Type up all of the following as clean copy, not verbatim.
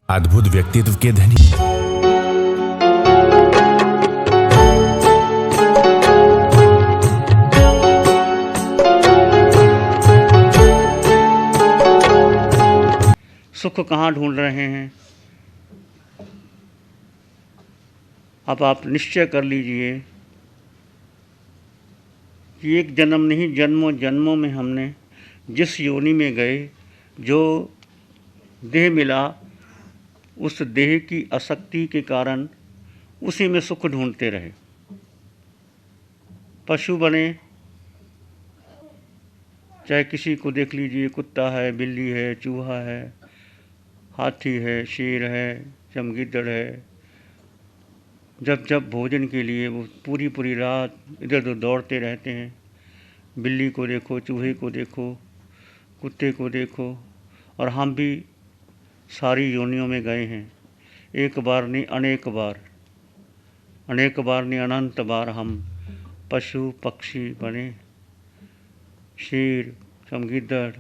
अद्भुत व्यक्तित्व के धनी। सुख कहाँ ढूंढ रहे हैं? अब आप निश्चय कर लीजिए कि एक जन्म नहीं, जन्मों जन्मों में हमने जिस योनि में गए, जो देह मिला, उस देह की आसक्ति के कारण उसी में सुख ढूंढते रहे। पशु बने, चाहे किसी को देख लीजिए, कुत्ता है, बिल्ली है, चूहा है, हाथी है, शेर है, चमगीदड़ है। जब जब भोजन के लिए वो पूरी पूरी रात इधर उधर दौड़ते रहते हैं। बिल्ली को देखो, चूहे को देखो, कुत्ते को देखो। और हम भी सारी योनियों में गए हैं। एक बार नहीं, अनेक बार, अनेक बार नहीं, अनंत बार हम पशु पक्षी बने। शेर, चमगीदड़,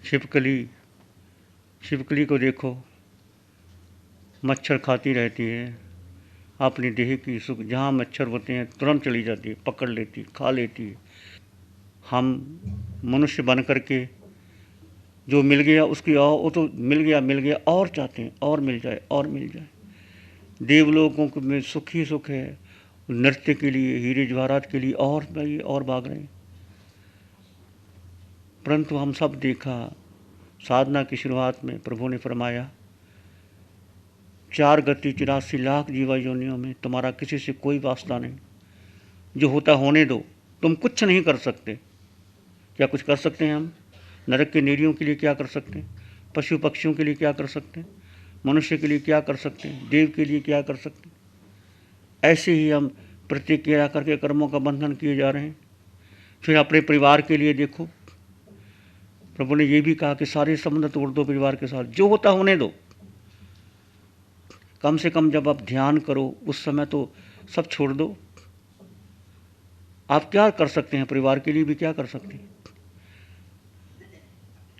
छिपकली, छिपकली को देखो, मच्छर खाती रहती है। अपनी देह की सुख, जहाँ मच्छर होते हैं तुरंत चली जाती है, पकड़ लेती है, खा लेती है। हम मनुष्य बन करके जो मिल गया उसकी वो तो मिल गया और चाहते हैं और मिल जाए और मिल जाए। देवलोकों में सुख ही सुख है। नृत्य के लिए, हीरे जवाहरात के लिए और भाग रहे हैं। परंतु हम सब देखा, साधना की शुरुआत में प्रभु ने फरमाया, 4 गति 84 लाख जीवा योनियों में तुम्हारा किसी से कोई वास्ता नहीं। जो होता होने दो, तुम कुछ नहीं कर सकते। क्या कुछ कर सकते हैं हम? नरक के निरीयों के लिए क्या कर सकते हैं? पशु पक्षियों के लिए क्या कर सकते हैं? मनुष्य के लिए क्या कर सकते हैं? देव के लिए क्या कर सकते हैं? ऐसे ही हम प्रतिक्रिया करके कर्मों का बंधन किए जा रहे हैं। फिर अपने परिवार के लिए देखो, प्रभु ने ये भी कहा कि सारे संबंध तोड़ दो परिवार के साथ, जो होता होने दो। कम से कम जब आप ध्यान करो उस समय तो सब छोड़ दो। आप क्या कर सकते हैं? परिवार के लिए भी क्या कर सकते हैं?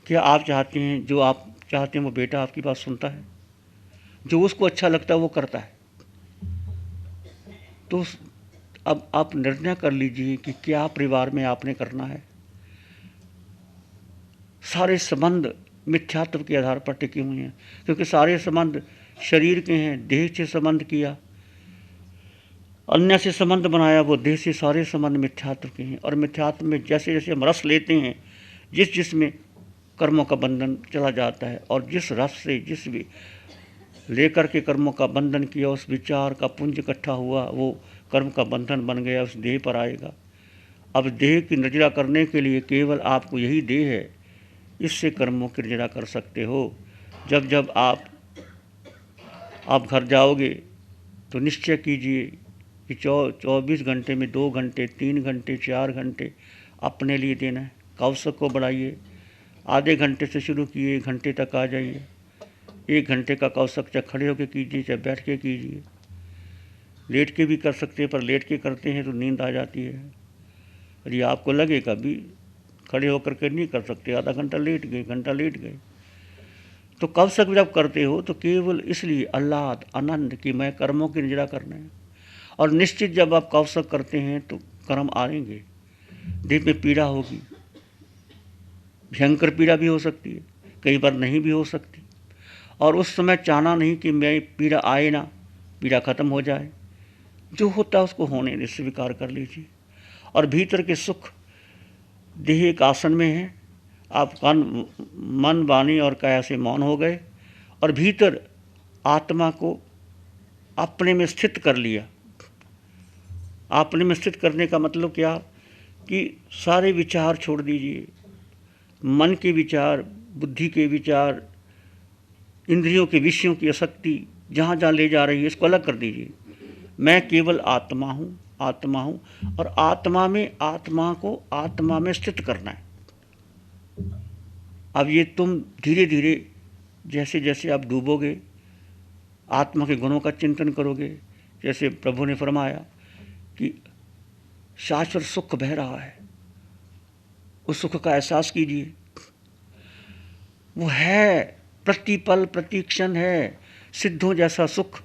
क्या आप चाहते हैं, जो आप चाहते हैं वो बेटा आपकी बात सुनता है? जो उसको अच्छा लगता है वो करता है। तो अब आप निर्णय कर लीजिए कि क्या परिवार में आपने करना है। सारे संबंध मिथ्यात्व के आधार पर टिके हुए हैं, क्योंकि सारे संबंध शरीर के हैं। देह से संबंध किया, अन्य से संबंध बनाया, वो देह से सारे संबंध मिथ्यात्व के हैं। और मिथ्यात्व में जैसे जैसे हम रस लेते हैं, जिसमें कर्मों का बंधन चला जाता है। और जिस रस से जिस भी लेकर के कर्मों का बंधन किया, उस विचार का पुंज इकट्ठा हुआ, वो कर्म का बंधन बन गया, उस देह पर आएगा। अब देह की निर्जरा करने के लिए केवल आपको यही देह है, इससे कर्मों की निर्जरा कर सकते हो। जब जब आप घर जाओगे तो निश्चय कीजिए कि 24 घंटे में 2 घंटे, 3 घंटे, 4 घंटे अपने लिए देना है। कौशक को बढ़ाइए। आधे घंटे से शुरू किए, 1 घंटे तक आ जाइए। 1 घंटे का कौशक चाहे खड़े होकर कीजिए, चाहे बैठ के कीजिए। लेट के भी कर सकते हैं, पर लेट के करते हैं तो नींद आ जाती है। और ये आपको लगे कभी खड़े होकर के नहीं कर सकते, आधा घंटा लेट गए, घंटा लेट गए। तो कौशक जब करते हो तो केवल इसलिए आह्लाद, आनंद कि मैं कर्मों की निजरा करना है। और निश्चित जब आप कौशक करते हैं तो कर्म आएंगे, देह में पीड़ा होगी। भयंकर पीड़ा भी हो सकती है, कई बार नहीं भी हो सकती। और उस समय चाहना नहीं कि मैं पीड़ा आए ना, पीड़ा खत्म हो जाए। जो होता है उसको होने दे, स्वीकार कर लीजिए। और भीतर के सुख, देह एक आसन में है, आप मन वाणी और काया से मौन हो गए और भीतर आत्मा को अपने में स्थित कर लिया। अपने में स्थित करने का मतलब क्या कि सारे विचार छोड़ दीजिए। मन के विचार, बुद्धि के विचार, इंद्रियों के विषयों की आसक्ति जहाँ जहाँ ले जा रही है, इसको अलग कर दीजिए। मैं केवल आत्मा हूँ, आत्मा हूँ। और आत्मा में, आत्मा को आत्मा में स्थित करना है। अब ये तुम धीरे धीरे जैसे जैसे आप डूबोगे, आत्मा के गुणों का चिंतन करोगे। जैसे प्रभु ने फरमाया कि शाश्वत सुख बह रहा है, उस सुख का एहसास कीजिए। वो है प्रतिपल प्रतिक्षण है। सिद्धों जैसा सुख,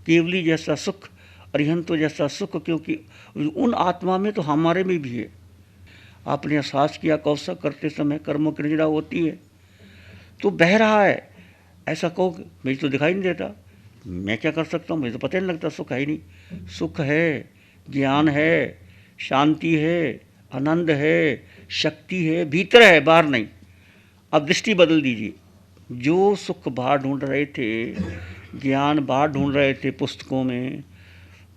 केवली जैसा सुख, अरिहंतों जैसा सुख, क्योंकि उन आत्मा में तो हमारे में भी है। आपने एहसास किया कौशल करते समय कर्मों की निर्जरा होती है तो बह रहा है, ऐसा कहो मुझे तो दिखाई नहीं देता, मैं क्या कर सकता हूँ, मुझे तो पता नहीं लगता, सुख है ही नहीं। सुख है, ज्ञान है, शांति है, आनंद है, शक्ति है, भीतर है, बाहर नहीं। अब दृष्टि बदल दीजिए। जो सुख बाहर ढूंढ रहे थे, ज्ञान बाहर ढूंढ रहे थे पुस्तकों में,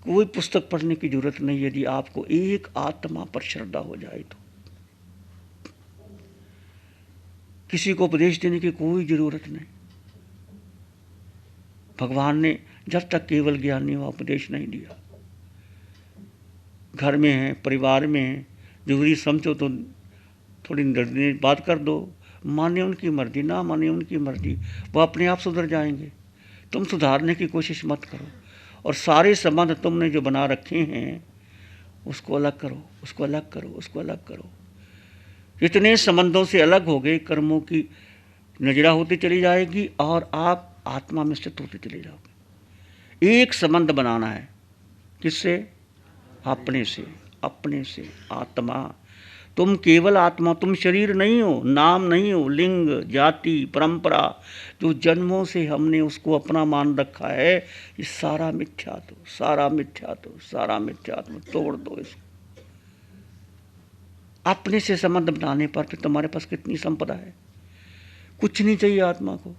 कोई पुस्तक पढ़ने की जरूरत नहीं यदि आपको एक आत्मा पर श्रद्धा हो जाए तो। किसी को उपदेश देने की कोई जरूरत नहीं। भगवान ने जब तक केवल ज्ञान नहीं हुआ उपदेश नहीं दिया। घर में है, परिवार में है, जरूरी समझो तो थोड़ी देर बात कर दो, माने उनकी मर्जी, ना माने उनकी मर्जी, वो अपने आप सुधर जाएंगे। तुम सुधारने की कोशिश मत करो। और सारे संबंध तुमने जो बना रखे हैं उसको अलग करो, उसको अलग करो, उसको अलग करो। इतने संबंधों से अलग हो गए, कर्मों की नजरा होती चली जाएगी और आप आत्मा में स्थित होते चले जाओगे। एक संबंध बनाना है, किससे? अपने से, अपने से। आत्मा, तुम केवल आत्मा, तुम शरीर नहीं हो, नाम नहीं हो, लिंग, जाति, परंपरा, जो जन्मों से हमने उसको अपना मान रखा है, ये सारा मिथ्यात्व, सारा मिथ्यात्व, सारा मिथ्यात्व। तोड़ दो इसको। अपने से संबंध बनाने पर फिर तुम्हारे पास कितनी संपदा है। कुछ नहीं चाहिए आत्मा को।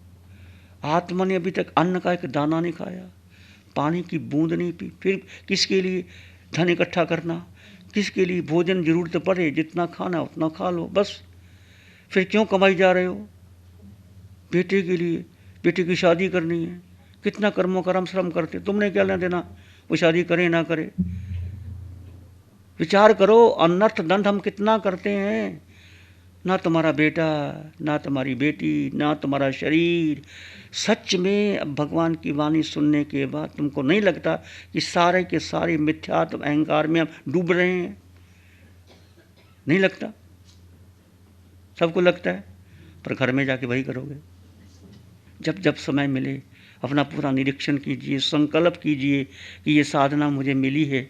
आत्मा ने अभी तक अन्न का एक दाना नहीं खाया, पानी की बूंद नहीं पी, फिर किसके लिए धन इकट्ठा करना, किसके लिए भोजन जरूरत पड़े, जितना खाना उतना खा लो बस। फिर क्यों कमाई जा रहे हो? बेटे के लिए, बेटे की शादी करनी है, कितना कर्मों कर्म श्रम करते, तुमने क्या लेना देना वो शादी करे ना करे। विचार करो, अनर्थ दंड हम कितना करते हैं। ना तुम्हारा बेटा, ना तुम्हारी बेटी, ना तुम्हारा शरीर। सच में अब भगवान की वाणी सुनने के बाद तुमको नहीं लगता कि सारे के सारे मिथ्यात्व अहंकार में हम डूब रहे हैं? नहीं लगता? सबको लगता है, पर घर में जाके वही करोगे। जब जब समय मिले अपना पूरा निरीक्षण कीजिए, संकल्प कीजिए कि ये साधना मुझे मिली है,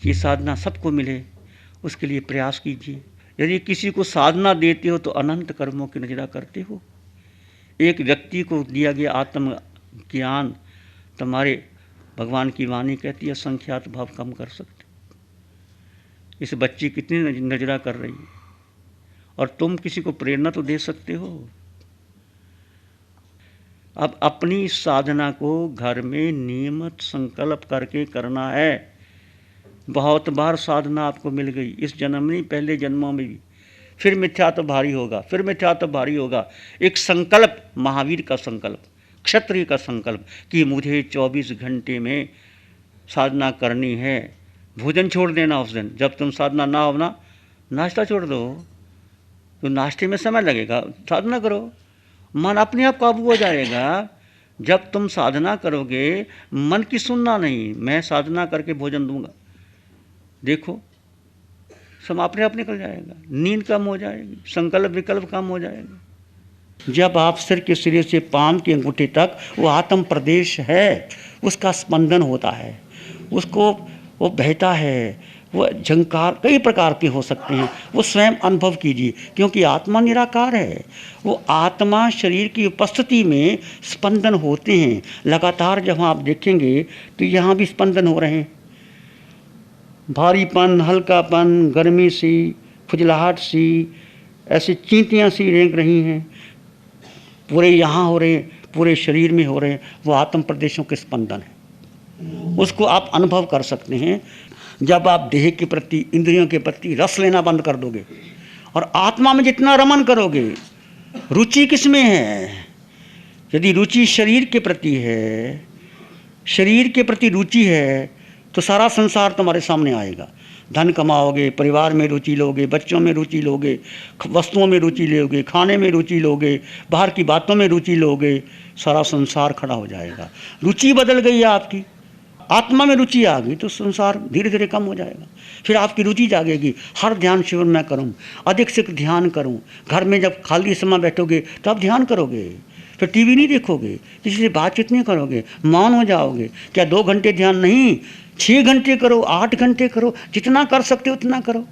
ये साधना सबको मिले, उसके लिए प्रयास कीजिए। यदि किसी को साधना देते हो तो अनंत कर्मों की नजरा करते हो। एक व्यक्ति को दिया गया आत्म ज्ञान तुम्हारे, भगवान की वाणी कहती है, संख्यात भाव कम कर सकते। इस बच्ची कितनी नजरा कर रही है, और तुम किसी को प्रेरणा तो दे सकते हो। अब अपनी साधना को घर में नियमित संकल्प करके करना है। बहुत बार साधना आपको मिल गई, इस जन्म में, पहले जन्मों में भी, फिर मिथ्या तो भारी होगा, फिर मिथ्या तो भारी होगा। एक संकल्प, महावीर का संकल्प, क्षत्रिय का संकल्प कि मुझे 24 घंटे में साधना करनी है। भोजन छोड़ देना उस दिन, जब तुम साधना ना हो ना, नाश्ता छोड़ दो, तो नाश्ते में समय लगेगा, साधना करो, मन अपने आप काबू हो जाएगा। जब तुम साधना करोगे, मन की सुनना नहीं, मैं साधना करके भोजन दूंगा, देखो सब अपने आप निकल जाएगा। नींद कम हो जाएगी, संकल्प विकल्प कम हो जाएगा। जब आप सिर के सिरे से पांव के अंगूठे तक वो आत्म प्रदेश है, उसका स्पंदन होता है, उसको वो बहता है, वो झंकार कई प्रकार के हो सकते हैं, वो स्वयं अनुभव कीजिए। क्योंकि आत्मा निराकार है, वो आत्मा शरीर की उपस्थिति में स्पंदन होते हैं लगातार। जब आप देखेंगे तो यहाँ भी स्पंदन हो रहे हैं, भारीपन, हल्कापन, गर्मी सी, खुजलाहट सी, ऐसी चींटियाँ सी रेंग रही हैं, पूरे यहाँ हो रहे हैं, पूरे शरीर में हो रहे हैं, वो आत्म प्रदेशों के स्पंदन है। उसको आप अनुभव कर सकते हैं जब आप देह के प्रति, इंद्रियों के प्रति रस लेना बंद कर दोगे और आत्मा में जितना रमन करोगे। रुचि किस में है? यदि रुचि शरीर के प्रति है, शरीर के प्रति रुचि है, तो सारा संसार तुम्हारे सामने आएगा। धन कमाओगे, परिवार में रुचि लोगे, बच्चों में रुचि लोगे, वस्तुओं में रुचि लोगे, खाने में रुचि लोगे, बाहर की बातों में रुचि लोगे, सारा संसार खड़ा हो जाएगा। रुचि बदल गई है आपकी, आत्मा में रुचि आ गई तो संसार धीरे धीरे कम हो जाएगा। फिर आपकी रुचि जागेगी, हर ध्यान शिविर मैं करूं, अधिक से ध्यान करूं। घर में जब खाली समय बैठोगे तो आप ध्यान करोगे, तो टीवी नहीं देखोगे, किसी से बातचीत नहीं करोगे, मौन हो जाओगे। क्या 2 घंटे ध्यान नहीं, 6 घंटे करो, 8 घंटे करो, जितना कर सकते हो उतना करो।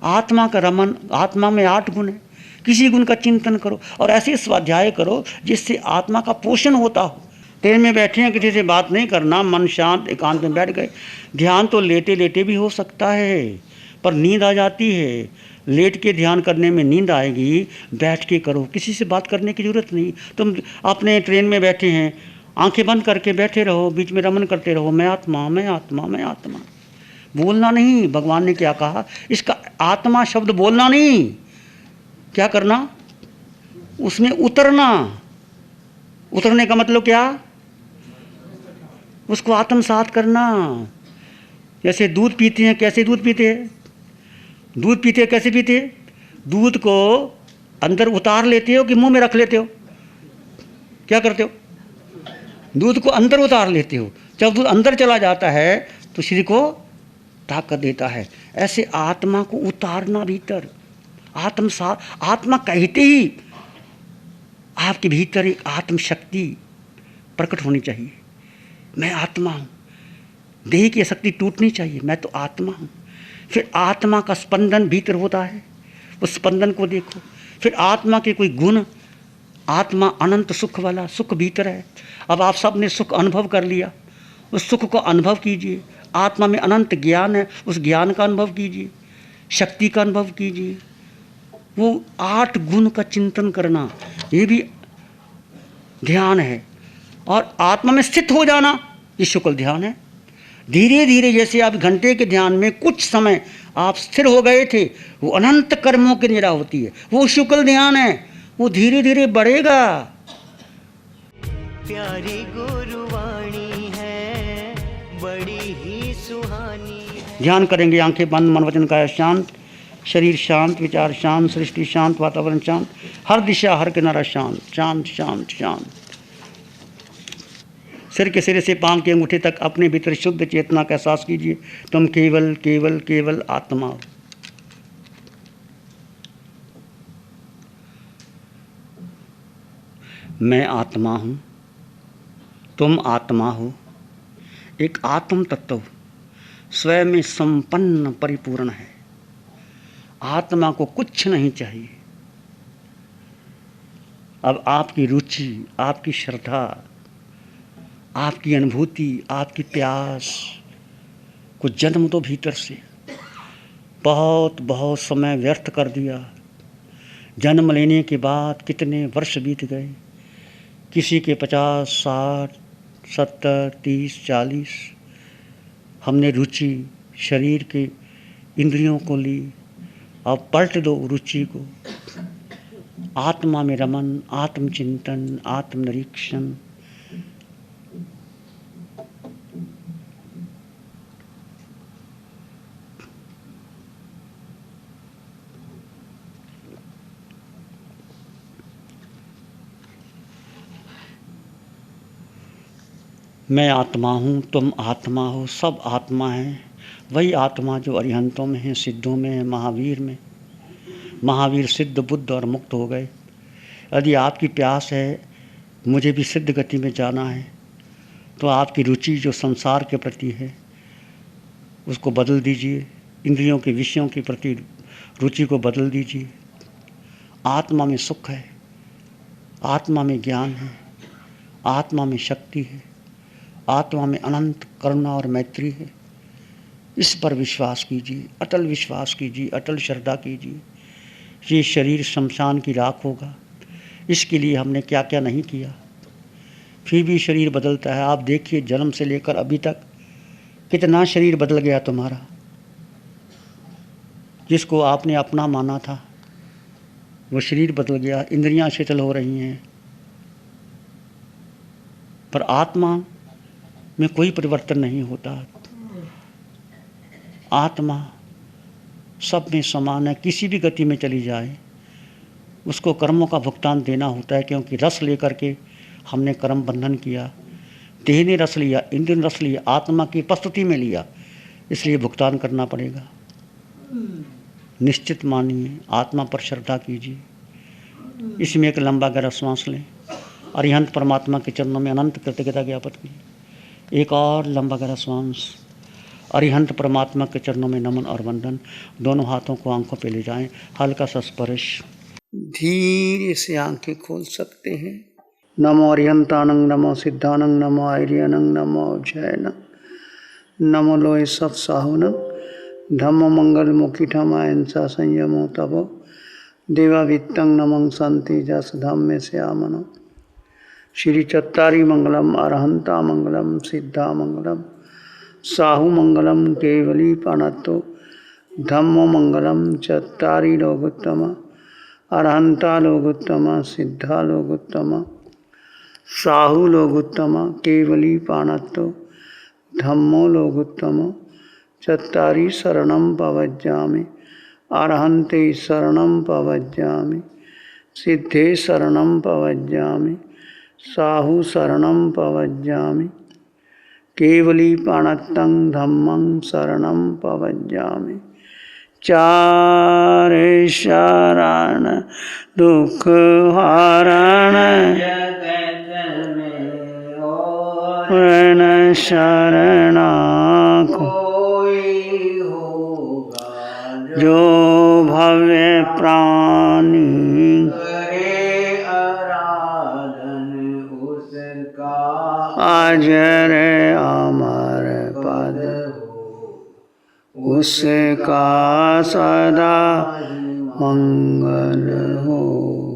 आत्मा का रमन, आत्मा में 8 गुण है, किसी गुण का चिंतन करो और ऐसे स्वाध्याय करो जिससे आत्मा का पोषण होता हो। ट्रेन में बैठे हैं, किसी से बात नहीं करना, मन शांत एकांत में बैठ गए। ध्यान तो लेटे लेटे भी हो सकता है, पर नींद आ जाती है। लेट के ध्यान करने में नींद आएगी, बैठ के करो, किसी से बात करने की ज़रूरत नहीं। तुम अपने ट्रेन में बैठे हैं, आंखें बंद करके बैठे रहो, बीच में रमन करते रहो, मैं आत्मा, मैं आत्मा, मैं आत्मा। बोलना नहीं। भगवान ने क्या कहा, इसका आत्मा शब्द बोलना नहीं, क्या करना, उसमें उतरना। उतरने का मतलब क्या, उसको आत्मसात करना। जैसे दूध पीते हैं, कैसे दूध पीते हैं, दूध पीते कैसे पीते, दूध को अंदर उतार लेते हो कि मुंह में रख लेते हो, क्या करते हो, दूध को अंदर उतार लेते हो। जब दूध अंदर चला जाता है तो शरीर को ताकत देता है। ऐसे आत्मा को उतारना भीतर, आत्मसात। आत्मा कहते ही आपके भीतर एक आत्म शक्ति प्रकट होनी चाहिए। मैं आत्मा हूँ, देह की शक्ति टूटनी चाहिए, मैं तो आत्मा हूँ। फिर आत्मा का स्पंदन भीतर होता है, उस स्पंदन को देखो। फिर आत्मा के कोई गुण, आत्मा अनंत सुख वाला, सुख भीतर है। अब आप सब ने सुख अनुभव कर लिया, उस सुख को अनुभव कीजिए। आत्मा में अनंत ज्ञान है, उस ज्ञान का अनुभव कीजिए, शक्ति का अनुभव कीजिए। वो 8 गुण का चिंतन करना, ये भी ध्यान है। और आत्मा में स्थित हो जाना, ये शुक्ल ध्यान है। धीरे धीरे जैसे आप घंटे के ध्यान में कुछ समय आप स्थिर हो गए थे, वो अनंत कर्मों की निरा होती है, वो शुक्ल ध्यान है। वो धीरे धीरे बढ़ेगा। प्यारी गुरुवाणी है, बड़ी ही सुहानी है। ध्यान करेंगे, आंखें बंद, मन वचन काया शांत, शरीर शांत, विचार शांत, सृष्टि शांत, वातावरण शांत, हर दिशा हर किनारा शांत, शांत शांत शांत। सिर के सिरे से पांव के अंगूठे तक अपने भीतर शुद्ध चेतना का एहसास कीजिए। तुम केवल केवल केवल आत्मा हो। मैं आत्मा हूँ, तुम आत्मा हो। एक आत्म तत्व स्वयं में संपन्न परिपूर्ण है। आत्मा को कुछ नहीं चाहिए। अब आपकी रुचि, आपकी श्रद्धा, आपकी अनुभूति, आपकी प्यास को जन्म दो भीतर से। बहुत बहुत समय व्यर्थ कर दिया। जन्म लेने के बाद कितने वर्ष बीत गए, किसी के 50, 60, 70, 30, 40। हमने रुचि शरीर के इंद्रियों को ली। अब पलट दो रुचि को। आत्मा में रमन, आत्मचिंतन, आत्मनिरीक्षण। मैं आत्मा हूँ, तुम आत्मा हो, सब आत्मा हैं। वही आत्मा जो अरिहंतों में है, सिद्धों में है, महावीर में। महावीर सिद्ध, बुद्ध और मुक्त हो गए। यदि आपकी प्यास है मुझे भी सिद्ध गति में जाना है, तो आपकी रुचि जो संसार के प्रति है उसको बदल दीजिए। इंद्रियों के विषयों के प्रति रुचि को बदल दीजिए। आत्मा में सुख है, आत्मा में ज्ञान है, आत्मा में शक्ति है, आत्मा में अनंत करुणा और मैत्री है। इस पर विश्वास कीजिए, अटल विश्वास कीजिए, अटल श्रद्धा कीजिए। ये शरीर शमशान की राख होगा। इसके लिए हमने क्या क्या नहीं किया, फिर भी शरीर बदलता है। आप देखिए, जन्म से लेकर अभी तक कितना शरीर बदल गया तुम्हारा। जिसको आपने अपना माना था वो शरीर बदल गया, इंद्रियां शिथिल हो रही हैं, पर आत्मा में कोई परिवर्तन नहीं होता। आत्मा सब में समान है, किसी भी गति में चली जाए उसको कर्मों का भुगतान देना होता है। क्योंकि रस लेकर के हमने कर्म बंधन किया, देह ने रस लिया, इंद्र ने रस लिया, आत्मा की उपस्थिति में लिया, इसलिए भुगतान करना पड़ेगा। निश्चित मानिए, आत्मा पर श्रद्धा कीजिए। इसमें एक लंबा गहरा श्वास लें अरिहंत परमात्मा के चरणों में अनंत कृतज्ञता ज्ञापित की। एक और लंबा गहरा श्वास। अरिहंत परमात्मा के चरणों में नमन और वंदन। दोनों हाथों को आंखों पे ले जाएं, हल्का सा स्पर्श। धीरे से आंखें खोल सकते हैं। नमो अरिहंतानंग, नमो सिद्धानंग, नमो आर्यनंग, नमो जैनंग, नमो लोय सत्साहुनंग, धम्मो मंगल मुखिठमा इंसा संयमो तपो देवावित्तं नमं संति जस धम्मे श्यामनो। श्री चत्तारी मंगलम, अरहंता मंगलम, सिद्धा मंगलम, साहु मंगलम, केवली पाणत्तो, धम्मो मंगलम, चत्तारी लोकोत्तम, अरहंता लोकोत्तम, सिद्धा लोकोत्तम, साहु लोकोत्तम, केवली पाणत्तो, धम्मो लोकोत्तम, चत्तारी शरणं पवज्जामि, अरहंते शरणं पवज्जामि, सिद्धे शरणं पवज्जामि, साहु शरणं पवज्जामि, केवली पाणत्तं धम्मं शरणं पवज्जामि। चारे शरण दुख हरण, रण शरणा जो भव्य प्राणी अजर अमर पद उसका सदा मंगल हो।